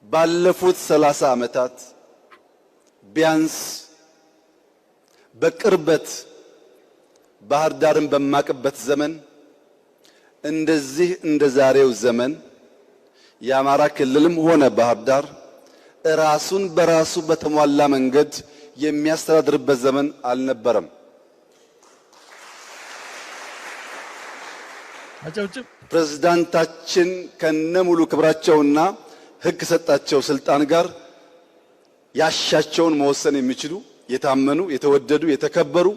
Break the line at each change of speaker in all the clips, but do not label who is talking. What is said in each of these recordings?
ባለፉት 30 ዓመታት ቢያንስ በቅርበት ባህር ዳርን በማቅበት ዘመን እንደዚህ እንደዛሬው ዘመን የአማራ ክልልም ሆነ ባህር ዳር ራሱን በራሱ በተሟላ መንገድ የሚያስተዳድርበት ዘመን አልነበረም። ፕሬዝዳንታችን ከነሙሉ ክብራቸውና ሕግ ሰጣቸው ስልጣን ጋር ያሻቸውን መወሰን የሚችሉ የታመኑ፣ የተወደዱ፣ የተከበሩ፣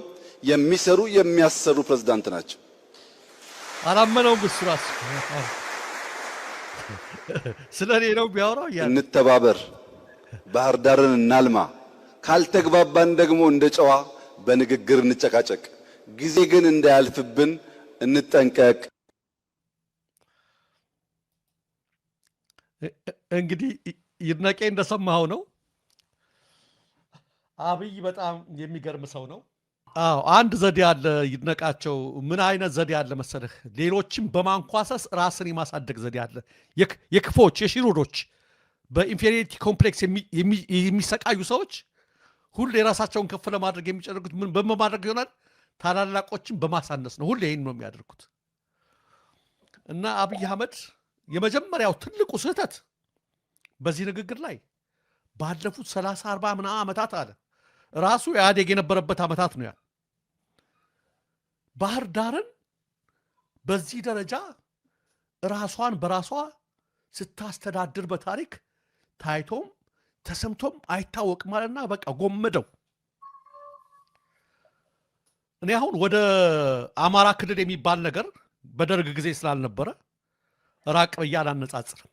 የሚሰሩ፣ የሚያሰሩ ፕሬዝዳንት ናቸው።
አላመነው ግስራስ ስለኔ ነው ቢያወራው
እንተባበር፣ ባህር ዳርን እናልማ። ካልተግባባን ደግሞ እንደ ጨዋ በንግግር እንጨቃጨቅ። ጊዜ ግን እንዳያልፍብን እንጠንቀቅ።
እንግዲህ ይድነቄ እንደሰማው ነው። አብይ በጣም የሚገርም ሰው ነው። አዎ አንድ ዘዴ አለ ይድነቃቸው። ምን አይነት ዘዴ አለ መሰለህ? ሌሎችም በማንኳሰስ ራስን የማሳደግ ዘዴ አለ። የክፎች የሽሩዶች በኢንፌሪዮሪቲ ኮምፕሌክስ የሚሰቃዩ ሰዎች ሁሌ የራሳቸውን ከፍ ለማድረግ የሚጨርጉት ምን በማድረግ ይሆናል? ታላላቆችን በማሳነስ ነው። ሁሌ ይህን ነው የሚያደርጉት። እና አብይ አህመድ የመጀመሪያው ትልቁ ስህተት በዚህ ንግግር ላይ ባለፉት 30-40 ምናምን ዓመታት አለ ራሱ ኢህአዴግ የነበረበት ዓመታት ነው ያለ ባህር ዳርን በዚህ ደረጃ ራሷን በራሷ ስታስተዳድር በታሪክ ታይቶም ተሰምቶም አይታወቅም ማለትና በቃ ጎመደው። እኔ አሁን ወደ አማራ ክልል የሚባል ነገር በደርግ ጊዜ ስላልነበረ ራቅ ብዬ አላነጻጽርም።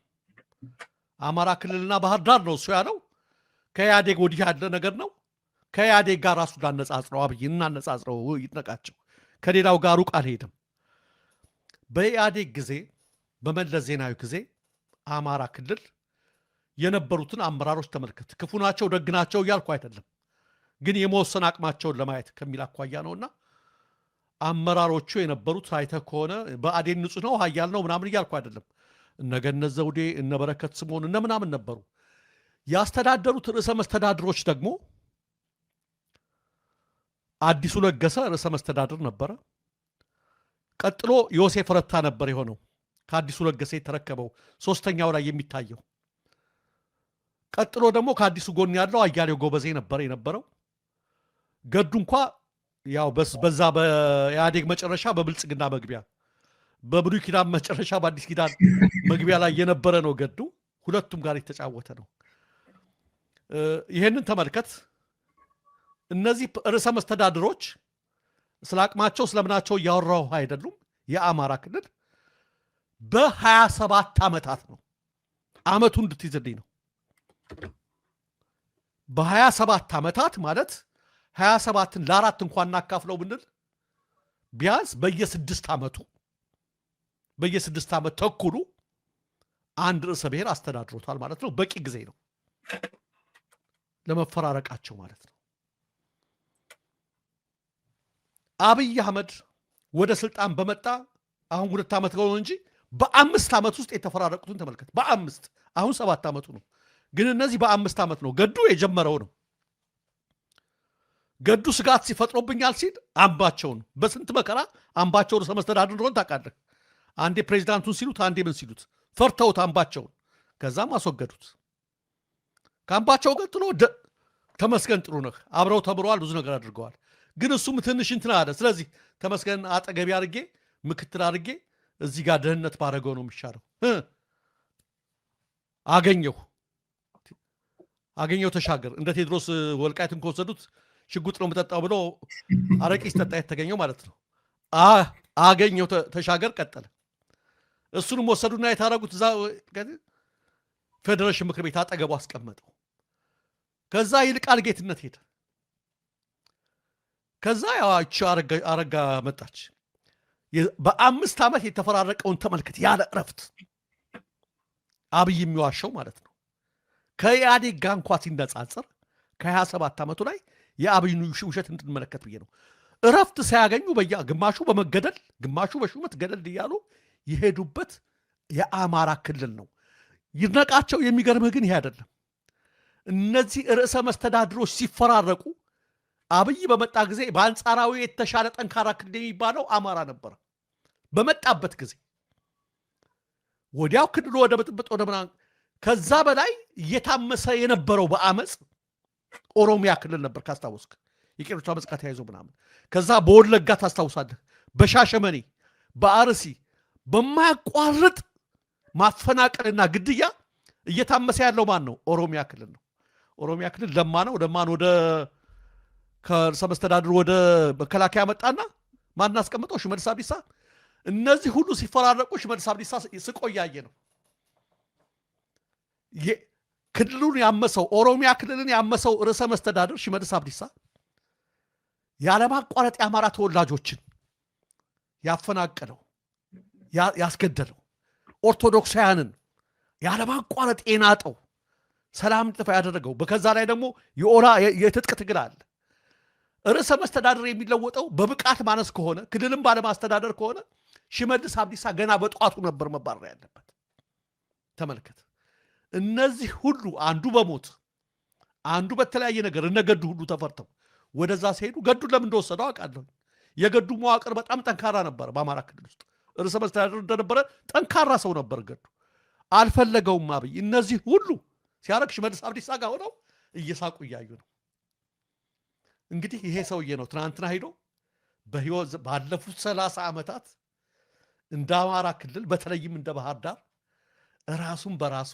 አማራ ክልልና ባህር ዳር ነው እሱ ያለው። ከኢህአዴግ ወዲህ ያለ ነገር ነው። ከኢህአዴግ ጋር ራሱ እንዳነጻጽረው አብይ እናነጻጽረው ይድነቃቸው ከሌላው ጋር ሩቅ አልሄድም። በኢህአዴግ ጊዜ በመለስ ዜናዊ ጊዜ አማራ ክልል የነበሩትን አመራሮች ተመልከት። ክፉ ናቸው ደግ ናቸው እያልኩ አይደለም፣ ግን የመወሰን አቅማቸውን ለማየት ከሚል አኳያ ነውና አመራሮቹ የነበሩት አይተህ ከሆነ በአዴን ንጹህ ነው ሀያል ነው ምናምን እያልኩ አይደለም። እነ ገነት ዘውዴ እነ በረከት ስምዖን እነ ምናምን ነበሩ። ያስተዳደሩት ርዕሰ መስተዳድሮች ደግሞ አዲሱ ለገሰ ርዕሰ መስተዳድር ነበረ። ቀጥሎ ዮሴፍ ረታ ነበር የሆነው ከአዲሱ ለገሰ የተረከበው ሶስተኛው ላይ የሚታየው። ቀጥሎ ደግሞ ከአዲሱ ጎን ያለው አያሌው ጎበዜ ነበር የነበረው። ገዱ እንኳ ያው በዛ በኢህአዴግ መጨረሻ በብልጽግና መግቢያ በብሉይ ኪዳን መጨረሻ በአዲስ ኪዳን መግቢያ ላይ የነበረ ነው ገዱ። ሁለቱም ጋር የተጫወተ ነው። ይሄንን ተመልከት። እነዚህ ርዕሰ መስተዳድሮች ስለ አቅማቸው ስለምናቸው እያወራሁ አይደሉም። የአማራ ክልል በ27 ዓመታት ነው። ዓመቱ እንድትይዝልኝ ነው። በ27 ዓመታት ማለት 27ን ለአራት እንኳን እናካፍለው ብንል ቢያንስ በየ6 ዓመት ተኩሉ አንድ ርዕሰ ብሔር አስተዳድሮታል ማለት ነው። በቂ ጊዜ ነው ለመፈራረቃቸው ማለት ነው። አብይ አህመድ ወደ ስልጣን በመጣ አሁን 2 ዓመት ነው እንጂ በ5 ዓመት ውስጥ የተፈራረቁትን ተመልከት። በ5 አሁን 7 ዓመቱ ነው፣ ግን እነዚህ በ5 ዓመት ነው። ገዱ የጀመረው ነው። ገዱ ስጋት ሲፈጥሮብኛል ሲል አምባቸውን በስንት መከራ አምባቸው ርዕሰ መስተዳድር እንደሆነ ታውቃለህ። አንዴ ፕሬዚዳንቱን ሲሉት፣ አንዴ ምን ሲሉት ፈርተውት አምባቸውን፣ ከዛም አስወገዱት። ከአምባቸው ቀጥሎ ተመስገን ጥሩነህ አብረው ተምረዋል፣ ብዙ ነገር አድርገዋል። ግን እሱም ትንሽ እንትን አለ። ስለዚህ ተመስገን አጠገቢ አድርጌ ምክትል አድርጌ እዚህ ጋር ደህንነት ባደረገው ነው የሚሻለው። አገኘሁ ተሻገር እንደ ቴድሮስ ወልቃይትን ከወሰዱት ሽጉጥ ነው የምጠጣው ብሎ አረቂ ሲጠጣ የተገኘው ማለት ነው። አገኘሁ ተሻገር ቀጠለ። እሱንም ወሰዱና የታረጉት እዛ ፌዴሬሽን ምክር ቤት አጠገቡ አስቀመጠው። ከዛ ይልቃል ጌትነት ሄደ። ከዛ ያዋች አረጋ መጣች። በ5 ዓመት የተፈራረቀውን ተመልከት። ያለ እረፍት አብይ የሚዋሸው ማለት ነው። ከኢህአዴግ ጋር እንኳ ሲነጻጸር ከ27 ዓመቱ ላይ የአብይን ውሸት እንድንመለከት ብዬ ነው። እረፍት ሳያገኙ ግማሹ በመገደል ግማሹ በሹመት ገደል እያሉ የሄዱበት የአማራ ክልል ነው። ይድነቃቸው። የሚገርምህ ግን ይሄ አይደለም። እነዚህ ርዕሰ መስተዳድሮች ሲፈራረቁ አብይ በመጣ ጊዜ በአንጻራዊ የተሻለ ጠንካራ ክልል የሚባለው አማራ ነበረ። በመጣበት ጊዜ ወዲያው ክልሉ ወደ ብጥብጥ ወደ ምናምን፣ ከዛ በላይ እየታመሰ የነበረው በአመፅ ኦሮሚያ ክልል ነበር ካስታወስክ፣ የቄሮች አመፅ ጋር ተያይዞ ምናምን። ከዛ በወለጋ ታስታውሳለህ፣ በሻሸመኔ በአርሲ በማያቋርጥ ማፈናቀልና ግድያ እየታመሰ ያለው ማን ነው? ኦሮሚያ ክልል ነው። ኦሮሚያ ክልል ለማን ወደ ከርዕሰ መስተዳድሩ ወደ መከላከያ መጣና ማን አስቀምጠው? ሽመልስ አብዲሳ። እነዚህ ሁሉ ሲፈራረቁ ሽመልስ አብዲሳ ስቆያየ ነው ክልሉን ያመሰው። ኦሮሚያ ክልልን ያመሰው ርዕሰ መስተዳድር ሽመልስ አብዲሳ ያለማቋረጥ የአማራ ተወላጆችን ያፈናቀለው ያስገደለው፣ ኦርቶዶክሳውያንን ያለማቋረጥ የናጠው፣ ሰላም ጥፋ ያደረገው። በከዛ ላይ ደግሞ የትጥቅ ትግል አለ። ርዕሰ መስተዳድር የሚለወጠው በብቃት ማነስ ከሆነ ክልልም ባለማስተዳደር ከሆነ ሽመልስ አብዲሳ ገና በጠዋቱ ነበር መባረር ያለበት። ተመልከት። እነዚህ ሁሉ አንዱ በሞት አንዱ በተለያየ ነገር እነ ገዱ ሁሉ ተፈርተው ወደዛ ሲሄዱ ገዱን ለምን እንደወሰደው አውቃለሁ። የገዱ መዋቅር በጣም ጠንካራ ነበር። በአማራ ክልል ውስጥ ርዕሰ መስተዳድር እንደነበረ ጠንካራ ሰው ነበር ገዱ። አልፈለገውም አብይ። እነዚህ ሁሉ ሲያረግ ሽመልስ አብዲሳ ጋር ሆነው እየሳቁ እያዩ ነው። እንግዲህ ይሄ ሰውዬ ነው ትናንትና ሄዶ በህይወት ባለፉት 30 ዓመታት እንደ አማራ ክልል በተለይም እንደ ባህር ዳር ራሱን በራሱ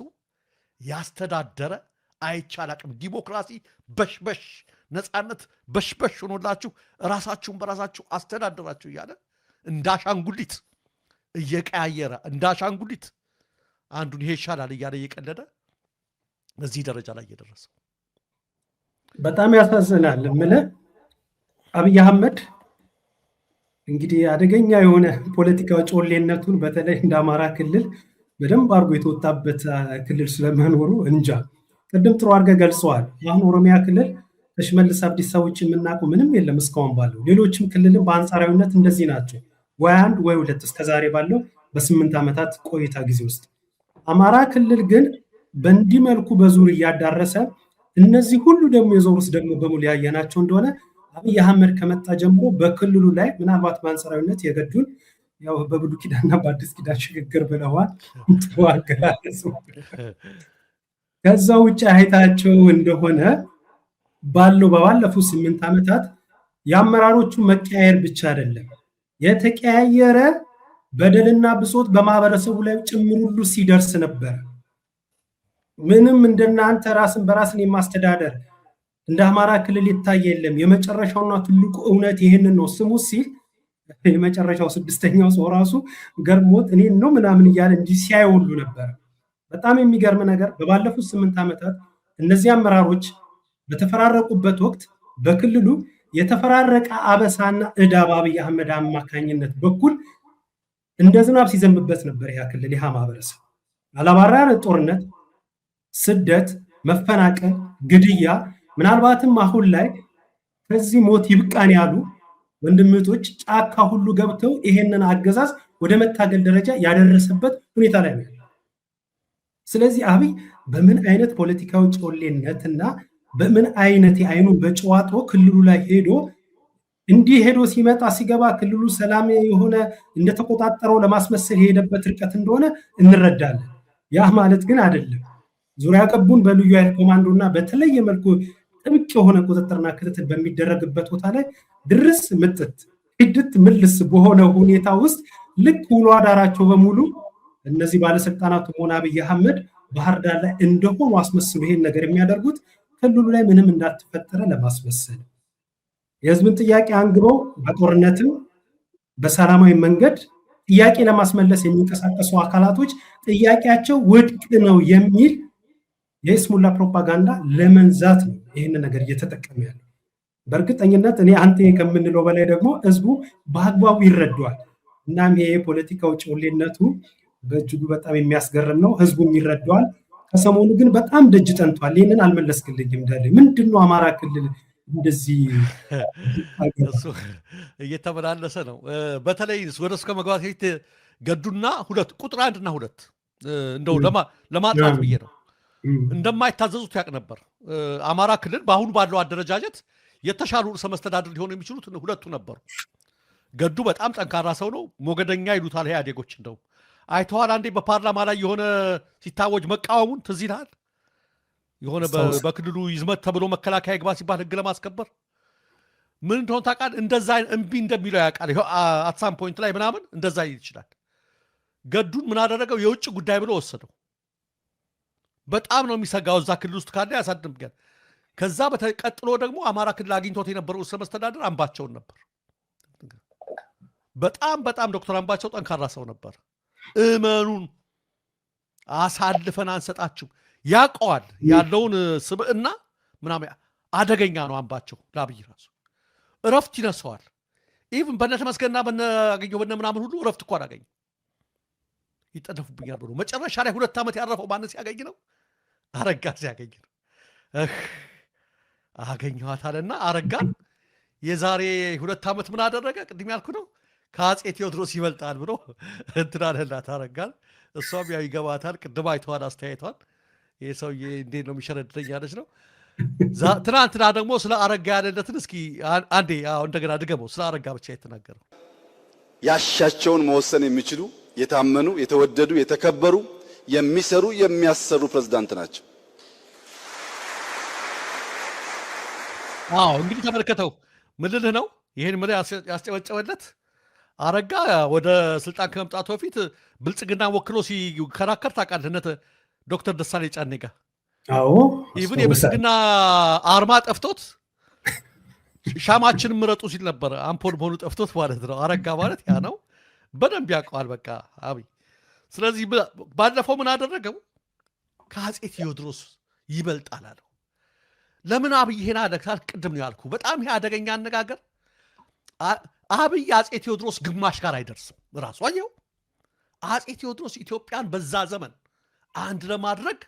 ያስተዳደረ አይቻል አቅም። ዲሞክራሲ በሽበሽ፣ ነፃነት በሽበሽ ሆኖላችሁ ራሳችሁን በራሳችሁ አስተዳደራችሁ እያለ እንዳሻንጉሊት እየቀያየረ እንዳሻንጉሊት አንዱን ይሄ ይሻላል እያለ እየቀለደ በዚህ ደረጃ ላይ እየደረሰው
በጣም ያሳዝናል። ምልህ አብይ አህመድ እንግዲህ አደገኛ የሆነ ፖለቲካዊ ጮሌነቱን በተለይ እንደ አማራ ክልል በደንብ አድርጎ የተወጣበት ክልል ስለመኖሩ እንጃ። ቅድም ጥሩ አድርገህ ገልጸዋል። አሁን ኦሮሚያ ክልል ከሽመልስ አብዲሳ ውጭ የምናውቀው ምንም የለም እስካሁን ባለው። ሌሎችም ክልልም በአንጻራዊነት እንደዚህ ናቸው፣ ወይ አንድ ወይ ሁለት እስከዛሬ ባለው በ8 ዓመታት ቆይታ ጊዜ ውስጥ። አማራ ክልል ግን በእንዲህ መልኩ በዙር እያዳረሰ እነዚህ ሁሉ ደግሞ የዞሩስ ደግሞ በሙሉ ያየናቸው እንደሆነ አብይ አህመድ ከመጣ ጀምሮ በክልሉ ላይ ምናልባት በአንጻራዊነት የገዱን ያው በብሉይ ኪዳንና በአዲስ ኪዳን ሽግግር ብለዋል። ከዛ ውጭ አይታቸው እንደሆነ ባለፉት 8 ዓመታት የአመራሮቹ መቀያየር ብቻ አይደለም፣ የተቀያየረ በደልና ብሶት በማህበረሰቡ ላይ ጭምር ሁሉ ሲደርስ ነበር። ምንም እንደናንተ ራስን በራስን የማስተዳደር እንደ አማራ ክልል ይታይ የለም። የመጨረሻውና ትልቁ እውነት ይሄንን ነው ስሙ ሲል የመጨረሻው 6ኛው ሰው ራሱ ገርሞት እኔ ነው ምናምን እያለ እንዲህ ሲያይ ሁሉ ነበር። በጣም የሚገርም ነገር በባለፉት 8 ዓመታት እነዚህ አመራሮች በተፈራረቁበት ወቅት በክልሉ የተፈራረቀ አበሳና ዕዳ በአብይ አህመድ አማካኝነት በኩል እንደ ዝናብ ሲዘንብበት ነበር። ያ ክልል ያ ማህበረሰብ አላባራ ጦርነት፣ ስደት፣ መፈናቀል፣ ግድያ ምናልባትም አሁን ላይ ከዚህ ሞት ይብቃን ያሉ ወንድምቶች ጫካ ሁሉ ገብተው ይሄንን አገዛዝ ወደ መታገል ደረጃ ያደረሰበት ሁኔታ ላይ ነው። ስለዚህ አብይ በምን አይነት ፖለቲካዊ ጮሌነትና በምን አይነት የአይኑ በጨዋጦ ክልሉ ላይ ሄዶ እንዲህ ሄዶ ሲመጣ ሲገባ ክልሉ ሰላም የሆነ እንደተቆጣጠረው ለማስመሰል የሄደበት ርቀት እንደሆነ እንረዳለን። ያ ማለት ግን አይደለም። ዙሪያ ገቡን በልዩ ኃይል ኮማንዶና በተለየ መልኩ ጥብቅ የሆነ ቁጥጥርና ክትትል በሚደረግበት ቦታ ላይ ድርስ ምጥት ሂድት ምልስ በሆነ ሁኔታ ውስጥ ልክ ውሎ አዳራቸው በሙሉ እነዚህ ባለስልጣናቱ ሆነ አብይ አህመድ ባህር ዳር ላይ እንደሆኑ አስመስሉ ይሄን ነገር የሚያደርጉት ክልሉ ላይ ምንም እንዳልተፈጠረ ለማስመሰል የህዝብን ጥያቄ አንግበው በጦርነትም በሰላማዊ መንገድ ጥያቄ ለማስመለስ የሚንቀሳቀሱ አካላቶች ጥያቄያቸው ውድቅ ነው የሚል የስሙላ ፕሮፓጋንዳ ለመንዛት ነው ይህን ነገር እየተጠቀመ ያለው። በእርግጠኝነት እኔ አንተ ከምንለው በላይ ደግሞ ህዝቡ በአግባቡ ይረዳዋል። እናም ይሄ የፖለቲካው ጮሌነቱ በእጅጉ በጣም የሚያስገርም ነው። ህዝቡም ይረዳዋል። ከሰሞኑ ግን በጣም ደጅ ጠንቷል። ይህንን አልመለስክልኝም እንዳለ ምንድነው አማራ ክልል እንደዚህ
እሱ እየተመላለሰ ነው። በተለይ ወደ እስከ መግባት ገዱና ቁጥር 1 እና 2 እንደው ለማጥራት ብዬ ነው። እንደማይታዘዙት ያውቅ ነበር። አማራ ክልል በአሁኑ ባለው አደረጃጀት የተሻሉ ርዕሰ መስተዳድር ሊሆኑ የሚችሉት ሁለቱ ነበሩ። ገዱ በጣም ጠንካራ ሰው ነው። ሞገደኛ ይሉታል ኢህአዴጎች። እንደው አይተዋል። አንዴ በፓርላማ ላይ የሆነ ሲታወጅ መቃወሙን ትዝ ይልሃል። የሆነ በክልሉ ይዝመት ተብሎ መከላከያ ይግባ ሲባል ህግ ለማስከበር ምን እንደሆነ ታውቃለህ? እንደዛ እምቢ እንደሚለው ያውቃል። አትሳም ፖይንት ላይ ምናምን እንደዛ ይችላል። ገዱን ምን አደረገው? የውጭ ጉዳይ ብሎ ወሰደው። በጣም ነው የሚሰጋው። እዛ ክልል ውስጥ ካለ ያሳድምጋል። ከዛ በተቀጥሎ ደግሞ አማራ ክልል አግኝቶት የነበረው ርዕሰ መስተዳድር አምባቸውን ነበር። በጣም ዶክተር አምባቸው ጠንካራ ሰው ነበር። እመኑን አሳልፈን አንሰጣችሁ። ያውቀዋል ያለውን ስብዕና ምናምን። አደገኛ ነው አምባቸው። ለአብይ ራሱ እረፍት ይነሰዋል። ኢቭን በነ ተመስገንና በነ አገኘሁ በነ ምናምን ሁሉ እረፍት እኮ አላገኘ። ይጠደፉብኛል ብሎ መጨረሻ ላይ 2 ዓመት ያረፈው ማንን ሲያገኝ ነው? አረጋ ሲያገኝ ነው። አገኘኋታልና አረጋን የዛሬ 2 ዓመት ምን አደረገ? ቅድም ያልኩ ነው። ከአፄ ቴዎድሮስ ይበልጣል ብሎ እንትን አለላት አረጋን። እሷም ያው ይገባታል። ቅድም አይተዋል አስተያየቷን። ይህ ሰውዬ እንዴት ነው የሚሸረድረኝ ያለች ነው። ትናንትና ደግሞ ስለ አረጋ ያለለትን እስኪ አንዴ እንደገና ድገመው። ስለ አረጋ ብቻ የተናገረው
ያሻቸውን መወሰን የሚችሉ የታመኑ፣ የተወደዱ፣ የተከበሩ፣ የሚሰሩ የሚያሰሩ ፕሬዝዳንት ናቸው።
እንግዲህ ተመልከተው። ምን ልልህ ነው? ይህን ምን ያስጨበጨበለት አረጋ ወደ ስልጣን ከመምጣቱ በፊት ብልጽግና ወክሎ ሲከራከር ታውቃለህ? ዶክተር ደሳለኝ ጫኔ ጋር ኢቭን የብልጽግና አርማ ጠፍቶት ሻማችን ምረጡ ሲል ነበር። አምፖል መሆኑ ጠፍቶት ማለት ነው። አረጋ ማለት ያ ነው። በደንብ ያውቀዋል በቃ አብይ። ስለዚህ ባለፈው ምን አደረገው? ከአፄ ቴዎድሮስ ይበልጣል አለው። ለምን አብይ ይሄን አደረግታል? ቅድም ነው ያልኩ። በጣም ይሄ አደገኛ አነጋገር። አብይ አፄ ቴዎድሮስ ግማሽ ጋር አይደርስም። ራሱ አየው። አፄ ቴዎድሮስ ኢትዮጵያን በዛ ዘመን አንድ ለማድረግ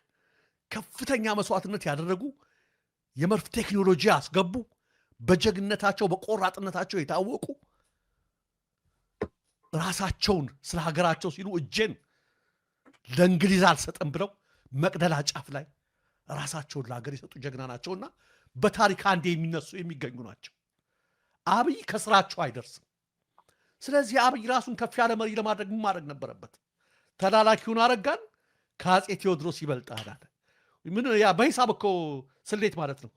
ከፍተኛ መስዋዕትነት ያደረጉ፣ የመርፍ ቴክኖሎጂ ያስገቡ፣ በጀግነታቸው በቆራጥነታቸው የታወቁ፣ ራሳቸውን ስለ ሀገራቸው ሲሉ እጄን ለእንግሊዝ አልሰጥም ብለው መቅደላ ጫፍ ላይ ራሳቸውን ለሀገር የሰጡ ጀግና ናቸውና በታሪክ አንዴ የሚነሱ የሚገኙ ናቸው። አብይ ከስራቸው አይደርስም። ስለዚህ አብይ ራሱን ከፍ ያለ መሪ ለማድረግ ምን ማድረግ ነበረበት? ተላላኪውን አረጋን ከአፄ ቴዎድሮስ ይበልጣል አለ። ምን ያ በሂሳብ እኮ ስሌት ማለት ነው።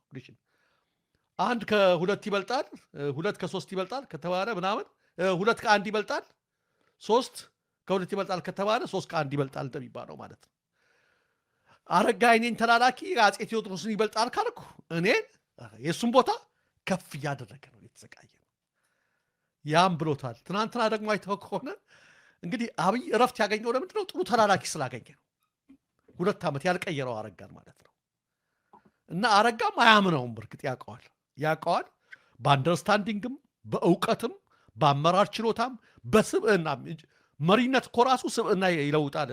1 ከ2 ይበልጣል፣ 2 ከ3 ይበልጣል ከተባለ ምናምን 2 ከ1 ይበልጣል፣ 3 ከ2 ይበልጣል ከተባለ 3 ከ1 ይበልጣል እንደሚባለው ማለት ነው። አረጋ እኔን ተላላኪ አፄ ቴዎድሮስን ይበልጣል ካልኩ እኔ የሱን ቦታ ከፍ እያደረገ ነው፣ የተዘቃየ ነው። ያም ብሎታል። ትናንትና ደግሞ አይተው ከሆነ እንግዲህ አብይ እረፍት ያገኘው ለምንድን ነው? ጥሩ ተላላኪ ስላገኘ ነው። 2 ዓመት ያልቀየረው አረጋን ማለት ነው። እና አረጋም አያምነውም። በርግጥ ያውቀዋል። በአንደርስታንዲንግም፣ በእውቀትም፣ በአመራር ችሎታም፣ በስብዕናም። መሪነት እኮ ራሱ ስብዕና ይለውጣል፣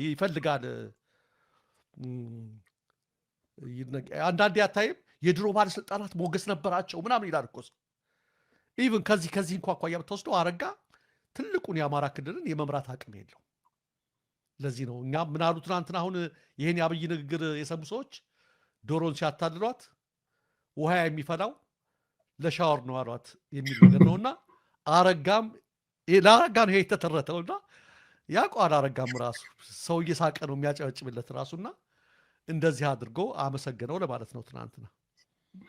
ይፈልጋል። አንዳንዴ አታይም? የድሮ ባለስልጣናት ሞገስ ነበራቸው ምናምን ይላል እኮ። ኢቭን ከዚህ እንኳ አኳያ ብትወስደው አረጋ ትልቁን የአማራ ክልልን የመምራት አቅም የለው። ለዚህ ነው እኛ ምን አሉ ትናንትና፣ አሁን ይሄን የአብይ ንግግር የሰሙ ሰዎች ዶሮን ሲያታልሏት ውሃ የሚፈላው ለሻወር ነው አሏት የሚል ነገር ነውና አረጋም ለአረጋ ነው ይሄ የተተረተውና ያውቀዋል። አረጋም ራሱ ሰው እየሳቀ ነው የሚያጨበጭብለት ራሱና እንደዚህ አድርጎ አመሰገነው ለማለት ነው ትናንትና።